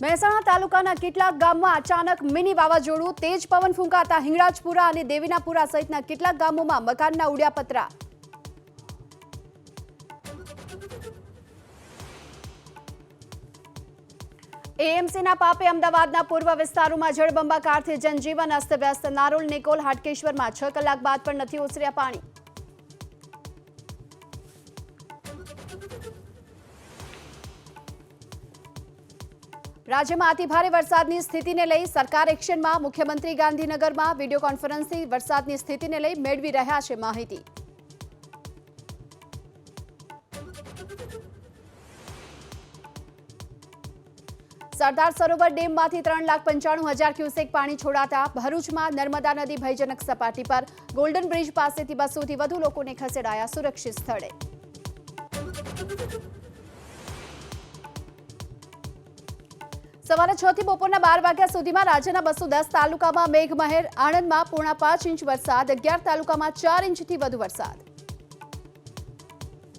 મહેસાણા તાલુકાના કેટલાક ગામમાં અચાનક મિની વાવાઝોડું, તેજ પવન ફૂંકાતા હિંગળાજપુરા અને દેવીનાપુરા સહિતના કેટલાક ગામોમાં મકાનના ઉડ્યા પતરા. એએમસીના પાપે અમદાવાદના પૂર્વ વિસ્તારોમાં જળબંબાકારથી જનજીવન અસ્તવ્યસ્ત. નારોલ, નિકોલ, હાટકેશ્વરમાં 6 કલાક બાદ પણ નથી ઓસર્યા પાણી. રાજ્યમાં અતિભારે વરસાદની સ્થિતિને લઈ સરકાર એક્શનમાં. મુખ્યમંત્રી ગાંધીનગરમાં વિડીયો કોન્ફરન્સથી વરસાદની સ્થિતિને લઈ મેળવી રહ્યા છે માહિતી. સરદાર સરોવર ડેમમાંથી 3,95,000 ક્યુસેક પાણી છોડાતા ભરૂચમાં નર્મદા નદી ભયજનક સપાટી પર. ગોલ્ડન બ્રિજ પાસેથી 200થી વધુ લોકોને ખસેડાયા સુરક્ષિત સ્થળે. સવારે 6 થી બપોરના 12 વાગ્યા સુધીમાં રાજ્યના 210 તાલુકામાં મેઘમહેર. આણંદમાં 4.5 ઇંચ વરસાદ, 11 તાલુકામાં 4 ઇંચથી વધુ વરસાદ.